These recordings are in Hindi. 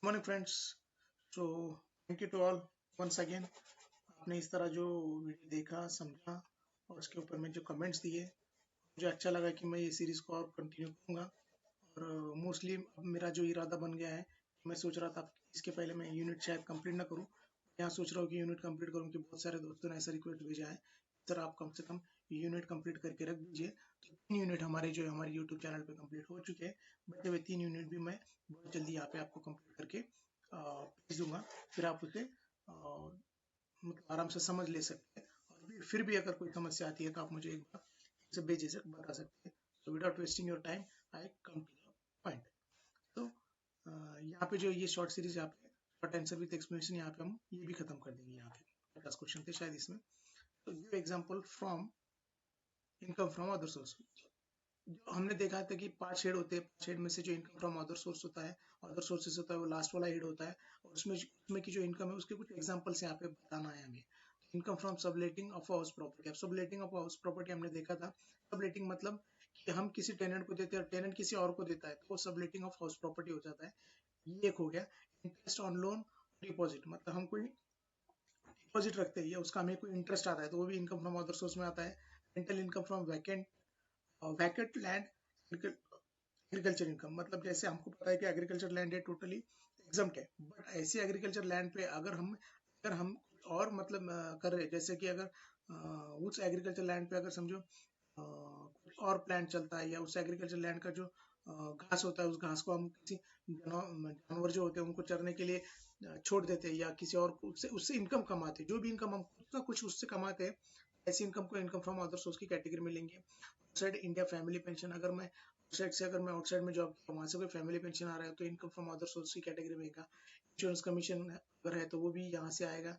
Morning friends. So thank you to all once again. आपने इस तरह जो वीडियो देखा समझा और उसके ऊपर में जो कमेंट्स दिए, मुझे अच्छा लगा कि मैं ये सीरीज़ को और कंटिन्यू करूँगा। और मोस्टली अब मेरा जो इरादा बन गया है, मैं सोच रहा था कि इसके पहले मैं यूनिट शायद कंप्लीट ना करूँ, यहाँ सोच रहा हूँ कि यूनिट कंप्लीट करूँ। कि बहुत सारे दोस्तों ने ऐसा रिक्वेस्ट भेजा है, सर आप कम से कम यूनिट कंप्लीट करके रख दीजिए। तो 3 यूनिट हमारे जो हमारे यूट्यूब चैनल पे कंप्लीट हो चुके हैं, बचे हुए 3 यूनिट भी मैं बहुत जल्दी यहाँ पे आपको कंप्लीट करके भेज दूंगा। फिर आप उसे मतलब आराम से समझ ले सकते हैं। और फिर भी अगर कोई समस्या आती है तो आप मुझे एक बार से बेझिझक बता सकते हैं। So without wasting your time I come to the point. तो यहाँ पे जो ये शॉर्ट सीरीज यहाँ पे शॉर्ट आंसर विद एक्सप्लेनेशन, यहाँ पे हम ये भी खत्म कर देंगे। यहाँ पे 50 क्वेश्चन थे शायद इसमें। तो give example from income from other source. जो हमने देखा था कि 5 हेड होते हैं, 5 हेड में से जो इनकम फ्रॉम अदर सोर्स होता है, अदर सोर्सेस होता है, वो लास्ट वाला हेड होता है। और उसमें की जो इनकम है उसके कुछ एग्जांपल्स यहाँ पे बताना है हमें। Income from subletting of house property. अब सबलेटिंग ऑफ हाउस प्रॉपर्टी हमने देखा था। सबलेटिंग मतलब कि हम किसी टेनेंट को देते हैं और टेनेंट किसी और को देता है, तो वो सबलेटिंग ऑफ हाउस प्रॉपर्टी हो जाता है। ये एक हो गया। इंटरेस्ट ऑन लोन डिपॉजिट, मतलब हम कोई डिपॉजिट रखते हैं या उसका हमें कोई इंटरेस्ट आता है, तो वो भी इनकम फ्रॉम अदर सोर्स में आता है। Rental income from vacant land agriculture income, मतलब जैसे हमको पता है कि एग्रीकल्चर लैंड है टोटली एग्जम्प्ट है, बट ऐसे एग्रीकल्चर लैंड पे अगर हम और मतलब कर रहे हैं, जैसे कि अगर उस एग्रीकल्चर लैंड पे अगर समझो कुछ और प्लांट चलता है, या उस एग्रीकल्चर लैंड का जो घास होता है, उस घास को हम किसी जानवर जो होते हैं उनको चरने के लिए छोड़ देते हैं, या किसी और को उससे उससे इनकम कमाते हैं। जो भी इनकम हम कुछ ना कुछ उससे कमाते हैं, ऐसी इनकम को इनकम फ्रॉम अदर सोर्स की कैटेगरी में लेंगे। आउटसाइड इंडिया फैमिली पेंशन, अगर मैं आउटसाइड में जॉब किया, वहाँ से कोई फैमिली पेंशन आ रहा है, तो इनकम फ्रॉम अदर सोर्स की कैटेगरी में आएगा। इंश्योरेंस कमीशन अगर है तो वो भी यहाँ से आएगा।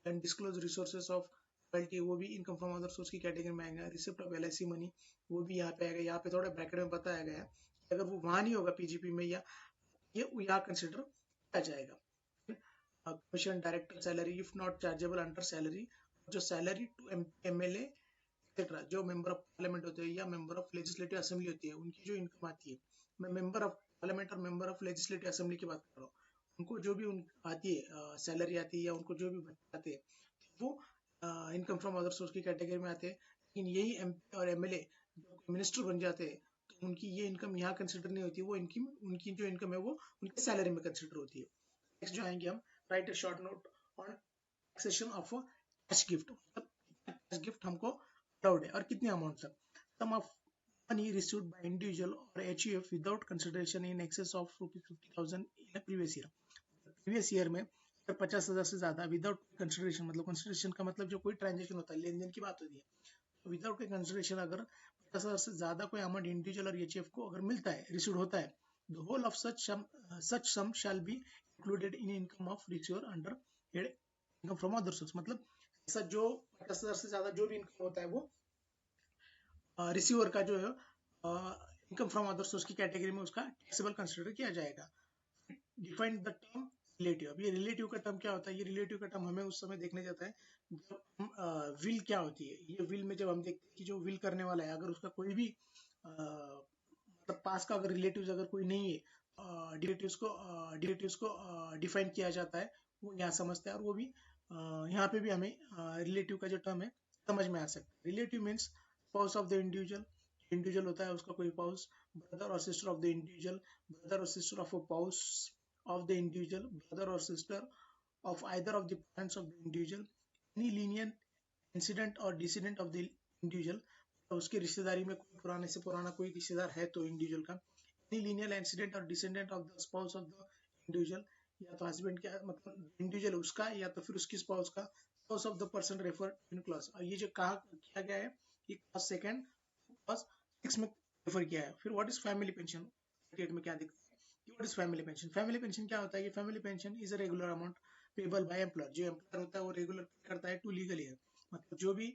अनडिस्क्लोज रिसोर्सेज ऑफ रॉयल्टी, वो भी इनकम फ्रॉम अदर सोर्स की कैटेगरी में आएगा। रिसिप्ट ऑफ एलआईसी मनी, वो भी यहाँ पे आएगा। यहाँ पे थोड़ा ब्रैकेट में बताया गया है कि अगर वो वहाँ नहीं होगा पीजीपी में, या ये यहाँ कंसिडर किया जाएगा। Commission, director salary if not chargeable under salary, जो सैलरी टू एमएलए एक्सेट्रा, जो मेंबर ऑफ पार्लियामेंट होते हैं या मेंबर ऑफ लेजिस्लेटिव असेंबली होती है, उनकी जो इनकम आती है। मैं मेंबर ऑफ पार्लियामेंट और मेंबर ऑफ लेजिस्लेटिव असेंबली की बात कर रहा हूँ। उनको जो भी आती है सैलरी आती है, या उनको जो भी भत्ते आते हैं, वो इनकम फ्रॉम अदर सोर्स की कैटेगरी में आते हैं। लेकिन यही एमपी और एमएलए जो मिनिस्टर बन जाते हैं, तो उनकी ये इनकम यहाँ कंसिडर नहीं होती। वो इनकी उनकी जो इनकम है वो उनकी सैलरी में कंसिडर होती है। नेक्स्ट जो आएंगे हम, write a short note on taxation of cash gift, मतलब कैश गिफ्ट हमको अलाउड है और कितने अमाउंट तक। Sum of money received by individual और HUF without consideration in excess of ₹50,000 in previous year. Previous year में अगर 50,000 से ज्यादा विदाउट कंसिडरेशन, मतलब कंसिडरेशन का मतलब जो कोई ट्रांजेक्शन होता है, लेन देन की बात होती है, विदाउट कंसिडरेशन अगर 50,000 से ज्यादा कोई अमाउंट इंडिविजुअल और एचयूएफ को अगर मिलता है, रिसीव होता है, the whole of such sum shall be included in income of receiver under head income from other source। मतलब ऐसा जो 50,000 से ज्यादा जो भी इनकम होता है, वो रिसीवर का जो है इनकम फ्रॉम अदर सोर्स की कैटेगरी में उसका टैक्सेबल कंसिडर किया जाएगा। Define the term relative. अब ये रिलेटिव का टर्म क्या होता है? ये रिलेटिव का टर्म हमें उस समय देखने जाता है जब हम विल क्या होती है। ये विल में जब हम देखते हैं कि जो विल करने वाला है, अगर उसका कोई भी मतलब पास का अगर रिलेटिव्स अगर कोई नहीं है, डिलेटिव्स को डिफाइन किया जाता है, वो यहाँ समझते हैं। और वो भी यहाँ पे भी हमें रिलेटिव का जो टर्म है समझ में आ सकता है। Relative means spouse of the individual, individual होता है उसका कोई स्पाउस, ब्रदर और sister of the individual, brother और sister of a spouse of the individual, brother or sister of either of the parents of the individual, any lenient incident or descendant of the individual, तो उसकी रिश्तेदारी में कोई पुराने से पुराना कोई रिश्तेदार है तो इंडिविजुअल का। any lineal incident और descendant of the spouse of the individual, या तो हस्बैंड का मतलब इंडिविजुअल उसका, या तो फिर उसकी स्पाउस का, spouse of the person referred in clause. और ये जो कहा किया गया है, ये क्लॉज सेकंड क्लॉज 6 में रेफर किया है। फिर what is family pension, date में क्या दिखता है? What is family pension? Family pension क्या होता है? कि family pension is a regular amount payable by employer. जो एम्प्लॉयर होता है वो रेगुलर पे करता है टू लीगल ईयर। मतलब जो भी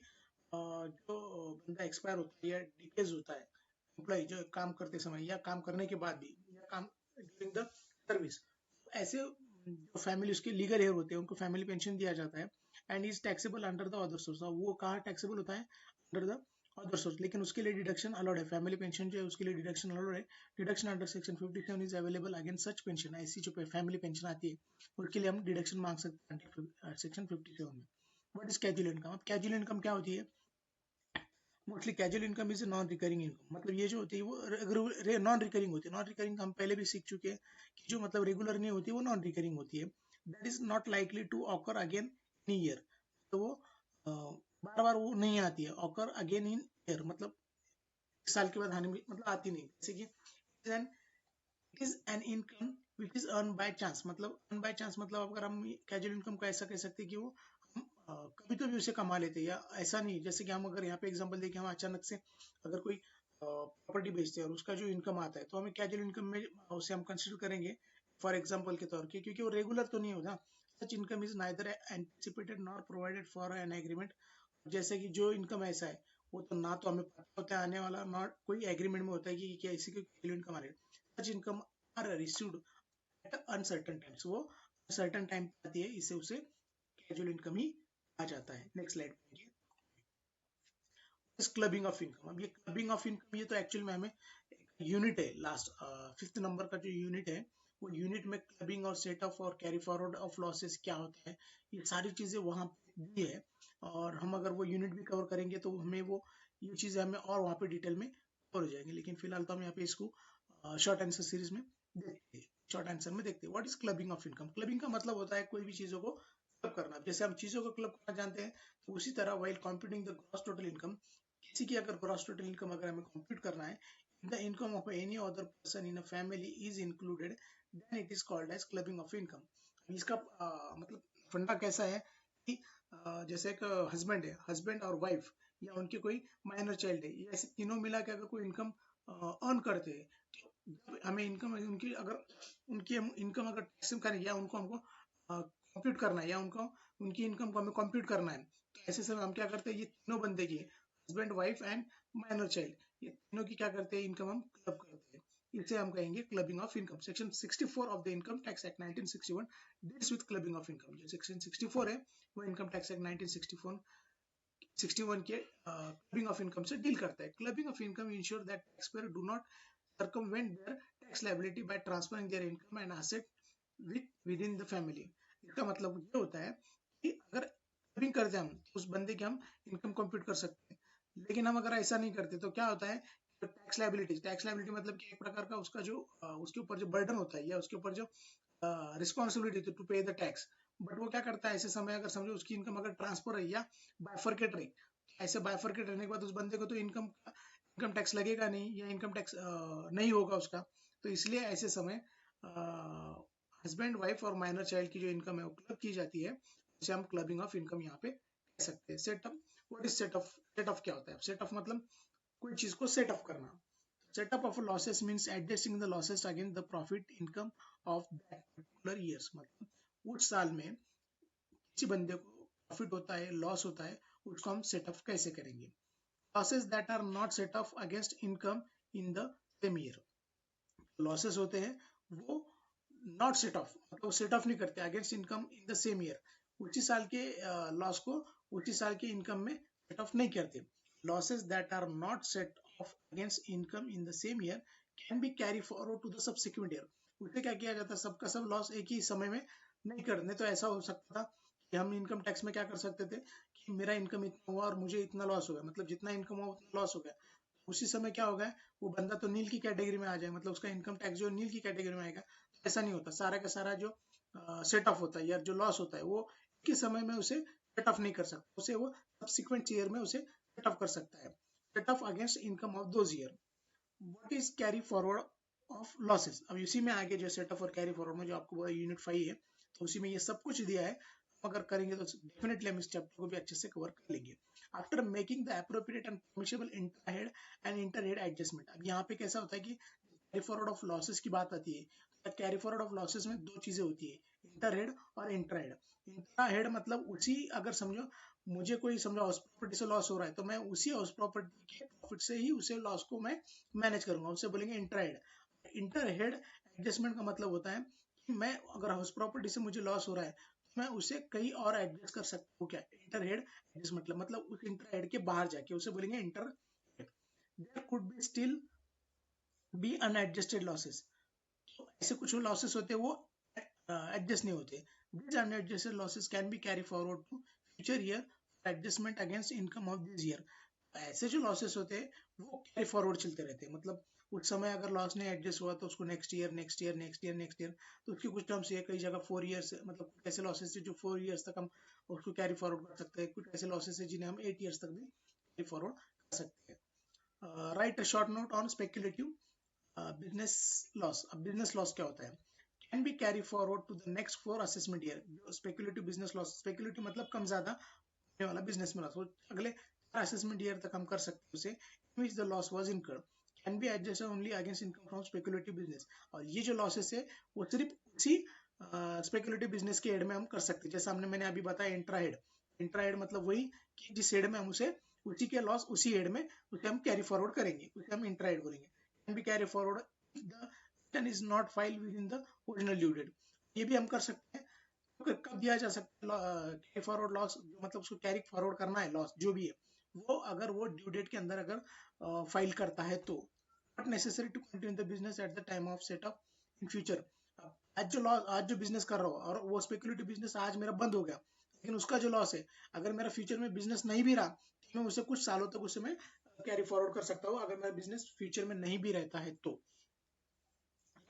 जो बंदा एक्सपायर होता है या डिकेज होता है, एम्प्लॉय जो काम करते समय या काम करने के बाद भी, या काम ड्यूरिंग द सर्विस, ऐसे जो फैमिली उसके लीगल हेयर होते हैं उनको फैमिली पेंशन दिया जाता है। And is taxable under the other source. वो कहाँ टैक्सेबल होता है? अंडर द अदर सोर्स, लेकिन उसके लिए डिडक्शन अलाउड है। फैमिली पेंशन जो है उसके लिए डिडक्शन अलाउड है। Deduction under section 57 is available against such pension. ऐसी जो फैमिली पेंशन आती है उसके लिए हम डिडक्शन मांग सकते हैं अंडर सेक्शन 57 में। What is casual income? अब कैजुअल इनकम क्या होती है? Mostly casual income is non recurring income, मतलब ये जो होती है वो नॉन रिकरिंग होती है। नॉन रिकरिंग हम पहले भी सीख चुके हैं कि जो मतलब रेगुलर नहीं होती वो नॉन रिकरिंग होती है। That is not likely to occur again in year, तो वो बार बार वो नहीं आती है। ऑकर अगेन इन ईयर मतलब एक साल के बाद आने में मतलब आती नहीं। जैसे कि it is an income which is earn by chance, मतलब अर्न बाय चांस मतलब अगर हम कैजुअल इनकम को ऐसा कह सकते हैं कि वो हम कभी तो भी उसे कमा लेते हैं, या ऐसा नहीं जैसे कि हम अगर यहाँ पे एग्जांपल देखें, हम अचानक से अगर कोई प्रॉपर्टी बेचते हैं और उसका जो इनकम आता है तो हमें कैजुअल इनकम में उसे हम कंसिडर करेंगे फॉर एग्जाम्पल के तौर पे, क्योंकि वो रेगुलर तो नहीं होगा। Such income is neither anticipated nor provided for an agreement. जैसे कि जो इनकम ऐसा है वो तो ना तो हमें पता होता है आने वाला, नॉट कोई एग्रीमेंट में होता है कि क्या इसी को इनकम आ रही है। Such income are received at uncertain times, वो अनसर्टन टाइम पे आती है, इसे उसे कैजुअल इनकम ही आ जाता है। नेक्स्ट स्लाइड पे क्लबिंग ऑफ इनकम। अब ये क्लबिंग ऑफ इनकम ये तो एक्चुअल में हमें यूनिट है, लास्ट 5th नंबर का जो यूनिट है वो यूनिट में क्लबिंग और सेट ऑफ और कैरी फॉरवर्ड ऑफ लॉसेस क्या होता है ये सारी चीजें वहां दी है। और हम अगर वो यूनिट भी कवर करेंगे तो हमें वो ये चीजें हमें और वहां पे डिटेल में कवर हो जाएंगे। लेकिन फिलहाल तो हम यहाँ पे इसको शॉर्ट आंसर सीरीज में देखते हैं। शॉर्ट आंसर में देखते हैं what is clubbing of income. Clubbing का मतलब होता है कोई भी चीजों को क्लब करना। जैसे हम चीजों को क्लब करना जानते हैं तो उसी तरह while computing the gross total income, किसी की अगर ग्रॉस टोटल इनकम अगर हमें कंप्यूट करना है, the income of any other person in a family is included, then it is called as clubbing of income। इसका मतलब फंडा कैसा है कि जैसे एक हस्बैंड है, हस्बैंड और वाइफ या उनके कोई माइनर चाइल्ड है, ये ऐसे तीनों मिला के अगर कोई इनकम अर्न करते हैं तो हमें इनकम उनकी अगर उनकी इनकम अगर टैक्स करें या उनको हमको कंप्यूट करना है या उनको उनकी इनकम को हमें कंप्यूट करना है, तो ऐसे समय हम क्या करते हैं, ये तीनों बंदे की husband wife and minor child, ये तीनों की क्या करते हैं इनकम हम क्लब करते हैं, इसे हम कहेंगे clubbing of income. Section 64 of the income tax act 1961 deals with clubbing of income. जो सेक्शन 64 है वो इनकम टैक्स एक्ट 1961 के क्लबिंग ऑफ इनकम से डील करता है। Clubbing of income ensure that taxpayer do not circumvent their tax liability by transferring their income and asset within the family। इसका मतलब ये होता है कि अगर क्लबिंग करते हैं हम तो उस बंदे की हम इनकम कंप्यूट कर सकते हैं, लेकिन हम अगर ऐसा नहीं करते तो क्या होता है, टैक्स लाइबिलिटी मतलब कि एक प्रकार का उसका जो उसके ऊपर जो बर्डन होता है या उसके ऊपर जो रिस्पॉन्सिबिलिटी टू पे द टैक्स, बट वो क्या करता है ऐसे समय अगर समझो उसकी इनकम अगर ट्रांसफर रही या बाइफरकेट रही, ऐसे बाइफरकेट रहने के बाद उस बंदे को तो इनकम टैक्स लगेगा नहीं या इनकम टैक्स नहीं होगा उसका। तो इसलिए ऐसे समय हस्बैंड वाइफ और माइनर चाइल्ड की जो इनकम है वो क्लब की जाती है, उसे हम क्लबिंग ऑफ इनकम यहाँ पे कह सकते हैं। Setup, what is set of? Set of क्या होता है? सेट ऑफ मतलब कोई चीज को सेट ऑफ करना। Setup of losses means adjusting the losses against the profit income of that particular years, मतलब उस साल में किसी बंदे को प्रॉफिट होता है लॉस होता है उसको हम सेट ऑफ कैसे करेंगे। Losses that are not set off against income in the same year, losses होते हैं वो नॉट सेट ऑफ मतलब सेट ऑफ नहीं करते against income in the same year, उसी साल के लॉस को उसी साल के इनकम में सेट ऑफ नहीं करते। Losses that are not set off against income in the same year can be carry forward to the subsequent year. उसे क्या किया जाता है, सबका सब लॉस एक ही समय में नहीं करने, तो ऐसा हो सकता था कि हम इनकम टैक्स में क्या कर सकते थे कि मेरा इनकम इतना हुआ और मुझे इतना लॉस हो गया, मतलब जितना इनकम हुआ उतना लॉस हो गया, उसी समय क्या होगा वो बंदा तो नील की कैटेगरी में आ जाए, मतलब उसका इनकम टैक्स जो नील की कैटेगरी में आएगा। ऐसा नहीं होता, सारा का सारा जो सेट ऑफ होता है या जो लॉस होता है वो एक समय में उसे सेट ऑफ नहीं कर सकता, उसे वो सब्सिक्वेंट ईयर में उसे सेट ऑफ कर सकता है। Set off against income of those year. What is carry forward of losses? अब इसी में आगे जो सेट ऑफ और कैरी फॉरवर्ड में जो आपको बोला यूनिट 5 है तो उसी में ये सब कुछ दिया है, अगर करेंगे तो डेफिनेटली हम इस चैप्टर को भी अच्छे से कवर कर लेंगे। After making the appropriate and permissible interhead and interhead adjustment. अब यहाँ पे कैसा होता है कि कैरी फॉरवर्ड ऑफ लॉसेस की बात आती है, तो कैरी फॉरवर्ड ऑफ लॉसेस में दो चीजें होती है, इंटरहेड और इंट्राहेड। इंट्राहेड मतलब उसी अगर समझो मुझे कोई समझो हाउस प्रॉपर्टी से लॉस हो रहा है तो मैं उसी हाउस प्रॉपर्टी के प्रॉफिट से ही उसे लॉस को मैं मैनेज करूंगा, उसे बोलेंगे इंट्राहेड। इंटरहेड एडजस्टमेंट का मतलब होता है कि मैं अगर हाउस प्रॉपर्टी से मुझे लॉस हो रहा है मैं उसे कहीं और एडजस्ट कर सकता हूँ क्या, इंटर हेड एडजस्ट मतलब उस इंटर हेड के बाहर जाके उसे बोलेंगे inter head. There could be still be unadjusted losses, तो ऐसे कुछ लॉसेस होते हैं वो एडजस्ट नहीं होते। This unadjusted losses can be carry forward to future year adjustment against income of this year. ऐसे जो लॉसेस होते हैं वो कैरी फॉरवर्ड चलते रहते हैं, मतलब उस समय अगर लॉस नहीं एडजस्ट हुआ तो उसको next year next year next year next year, तो उसकी कुछ टर्म्स है, कई जगह 4 ईयर्स, मतलब कुछ ऐसे लॉसेस है जो 4 ईयर्स तक हम उसको कैरी फॉरवर्ड कर सकते हैं, कुछ ऐसे लॉसेस है जिन्हें हम 8 ईयर्स तक भी कैरी फॉरवर्ड कर सकते हैं। Write a short note on speculative business loss. अब बिजनेस लॉस क्या होता है, can be carry forward to the next 4 assessment year. Speculative business loss, speculative मतलब कम ज्यादा होने वाला बिजनेस में लॉस, अगले 4 असेसमेंट ईयर तक हम कर सकते हैं उसे, in which the loss was incurred can be adjusted only against income from speculative business। और ये जो लॉसेस है वो सिर्फ उसी स्पेकुलेटिव बिजनेस के हेड में हम कर सकते हैं, जैसा हमने मैंने अभी बताया इंट्रा हेड। इंट्रा हेड मतलब वही कि जिस हेड में हम उसे उसी के लॉस उसी हेड में उसे हम कैरी फॉरवर्ड करेंगे, उसे हम इंट्रा हेड बोलेंगे। Can be carry forward if the return is not filed within the original due date. ये भी हम कर सकते हैं। तो कब दिया जा सकता है कैरी फॉरवर्ड लॉस, मतलब उसको कैरी फॉरवर्ड करना है लॉस जो भी है वो, अगर वो ड्यू डेट के अंदर अगर फाइल करता है तो। Not necessary to continue the business at the time of setup in future. आज जो लॉस, आज जो बिजनेस कर रहा हूँ और वो स्पेकुलेटिव बिजनेस आज मेरा बंद हो गया, लेकिन उसका जो लॉस है अगर मेरा फ्यूचर में बिजनेस नहीं भी रहा तो मैं उसे कुछ सालों तक उसे मैं कैरी फॉरवर्ड कर सकता हूँ, अगर मेरा बिजनेस फ्यूचर में नहीं भी रहता है तो।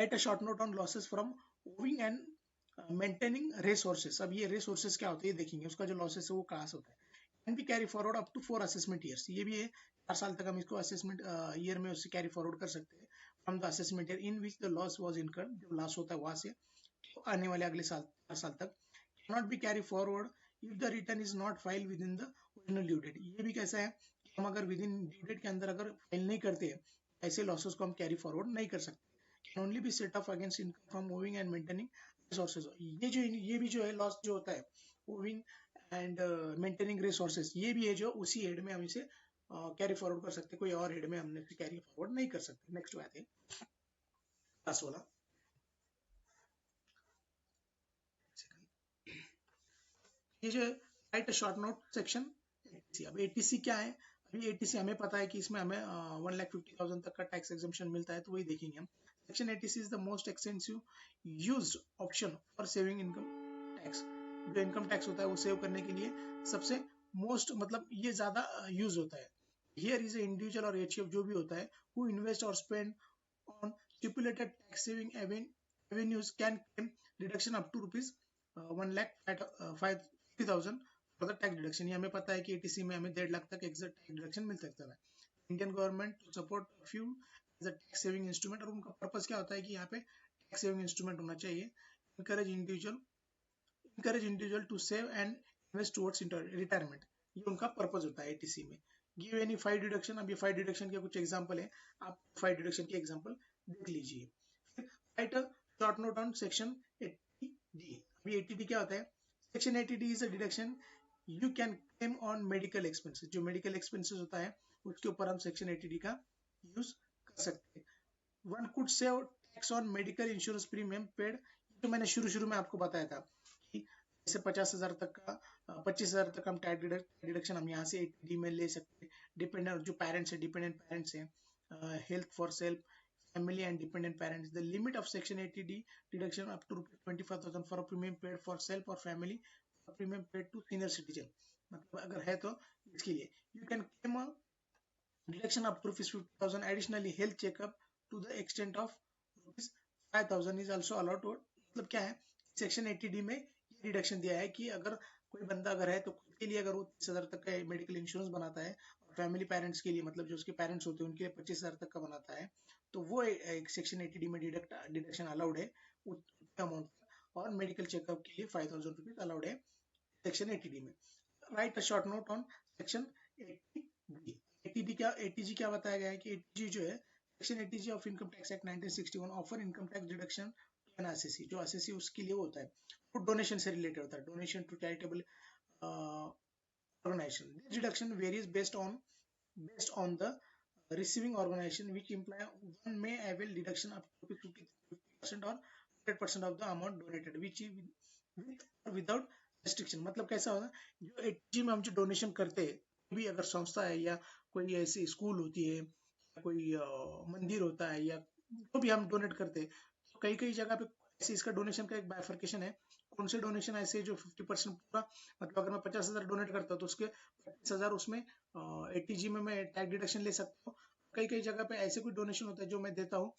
Right a short note on losses from owing and maintaining resources. अब ये रिसोर्सेस क्या होते हैं ये देखेंगे, उसका जो लॉसेस है वो कहाँ से होता है। Can be carry forward up to 4 assessment years, ये भी है 4 साल तक हम इसको असेसमेंट ईयर में उससे कैरी फॉरवर्ड कर सकते हैं from the assessment year in which the loss was incurred. जो लॉस होता है वहां से तो आने वाले अगले साल 4 साल तक। Not be carry forward if the return is not file within the original due date. ये भी कैसा है कि हम अगर विद इन ड्यू डेट के अंदर अगर फाइल नहीं करते ऐसे लॉसेस को हम कैरी फॉरवर्ड नहीं कर सकते। Can only be set off against income from moving and maintaining resources. ये भी जो है लॉस जो होता है मूविंग एंड मेंटेनिंग रिसोर्सेज, ये भी है जो उसी हेड में हम इसे कैरी फॉरवर्ड कर सकते हैं, कोई और हेड में हमने कैरी फॉरवर्ड नहीं कर सकते। नेक्स्ट बात है लास्ट वाला, ये जो right short note section eighty C. अब एटीसी क्या है, अभी एटीसी हमें पता है कि इसमें हमें 1,50,000 तक का टैक्स एग्जम्पशन मिलता है, तो वही देखेंगे हम। Section eighty C is the most extensive used option for saving income tax. जो इनकम टैक्स होता है वो सेव करने के लिए सबसे मोस्ट, मतलब ये ज्यादा यूज होता है। हियर इज इंडिविजुअल और एचईएफ जो भी होता है हु इन्वेस्ट और spend on stipulated tax saving avenues can claim deduction up to rupees 1,50,000 for the tax deduction. ये हमें पता है कि एटीसी में हमें 1.5 लाख तक एग्जैक्ट टैक्स डिडक्शन मिल सकता है। Indian government to support few as a tax saving instrument, और उनका पर्पस क्या होता है कि यहाँ पे टैक्स सेविंग इंस्ट्रूमेंट होना चाहिए। encourage individual to save and invest towards retirement, ये उनका पर्पस होता है एटीसी में। गिव एनी 5 डिडक्शन, अब ये 5 डिडक्शन के कुछ एग्जांपल है, आप 5 डिडक्शन के एग्जांपल देख लीजिए। Right a short note on section 80D। अभी 80D क्या होता है, section 80D is a deduction you can claim on medical expenses. जो मेडिकल एक्सपेंसेस होता है उसके ऊपर हम सेक्शन 80D का यूज कर सकते हैं। One could save tax on medical insurance premium paid, तो मैंने शुरू में आपको बताया था कि जैसे 50,000 तक का 25,000 तक हम टैक्स डिडक्शन हम यहाँ से 80D में ले सकते हैं। डिपेंडेंट जो पेरेंट्स है, डिपेंडेंट पेरेंट्स हैं, health for self family and dependent parents, the limit of section 80D deduction up to 25,000 for a premium paid for self or family, or premium paid to senior citizen। मतलब अगर है तो इसके लिए you can claim a deduction up to rupees 50,000। additionally health checkup to the extent of rupees 5,000 is also allowed to। मतलब क्या है, सेक्शन 80D में ये डिडक्शन दिया है कि अगर कोई बंदा अगर है तो खुद के लिए अगर वो 30,000 तक का मेडिकल इंश्योरेंस बनाता है, और फैमिली पेरेंट्स के लिए मतलब जो उसके पेरेंट्स होते हैं उनके लिए 25,000 तक का बनाता है, तो वो एक सेक्शन 80D में डिडक्शन अलाउड है उतना अमाउंट, और मेडिकल चेकअप के लिए 5,000 रुपीज अलाउड है सेक्शन 80D में। Right a short note on section 80D। 80D क्या, 80G क्या बताया गया है कि 80G जो है section 80G of income tax act 1961 offer income tax deduction to an SSC. जो एसएससी उसके लिए होता है वो डोनेशन से रिलेटेड होता है, donation to charitable organization। This deduction varies based on the receiving organization, which imply one may avail deduction up to 50% or 100% of the amount donated, with without restriction. मतलब कैसा होगा, जो 80G में हम जो डोनेशन करते हैं, भी अगर संस्था है या कोई ऐसी स्कूल होती है, कोई मंदिर होता है, या जो भी हम डोनेट करते हैं, तो कई कई जगह पे ऐसे इसका डोनेशन का एक बाइफर्केशन है। कौन से डोनेशन ऐसे है जो 50% पूरा, मतलब अगर मैं 50,000 डोनेट करता हूँ तो उसके 25,000 उसमें 80G में मैं टैक्स डिडक्शन ले सकता हूँ। कई कई जगह पे ऐसे कोई डोनेशन होता है जो मैं देता हूँ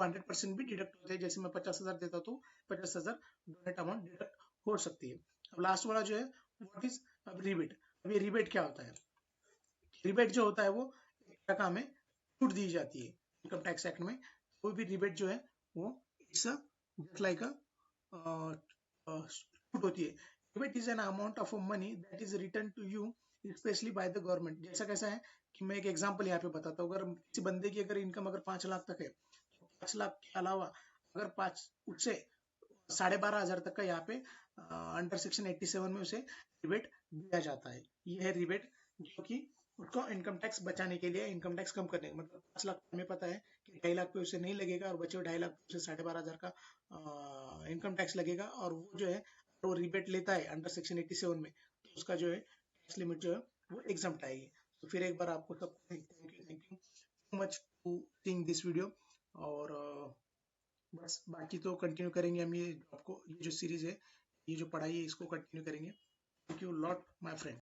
100% भी डिडक्ट होते हैं। जैसे मैं 50,000 देता हूँ तो 50,000 डोनेट अमाउंट डिडक्ट हो सकती है। अब लास्ट वाला जो है व्हाट इज अब रिबेट। अब ये रिबेट क्या होता है? रिबेट जो होता है वो एक तरह का हमें छूट दी जाती है इनकम टैक्स एक्ट में। कोई भी रिबेट जो है वो इट्स जस्ट लाइक छूट होती है। Rebate is an amount of money that is return to you specially by the government. जैसा कैसा है कि मैं एक एग्जांपल यहाँ पे बताता हूँ। अगर किसी बंदे की अगर इनकम अगर 5 लाख तक है, तो 5 लाख के अलावा अगर 5 उससे 12,500 तक का यहाँ पे अंडर सेक्शन 87 में उसे रिबेट दिया जाता है। ये है रिबेट, जो कि उसको इनकम टैक्स बचाने के लिए, इनकम टैक्स कम करने, मतलब 5 लाख हमें पता है कि 2.5 लाख पे उसे नहीं लगेगा और बचे हुए 2.5 लाख पे उसे 12,500 का इनकम टैक्स लगेगा। और वो जो है वो रिबेट लेता है अंडर सेक्शन 87 में, तो उसका जो है टैक्स लिमिट जो है वो एग्जम्प्ट आएगी। तो फिर एक बार आपको सबको thank you so much to seeing this video. और बस बाकी तो कंटिन्यू करेंगे हम, ये आपको ये जो सीरीज है, ये जो पढ़ाई है, इसको कंटिन्यू करेंगे। Thank you lot my friend.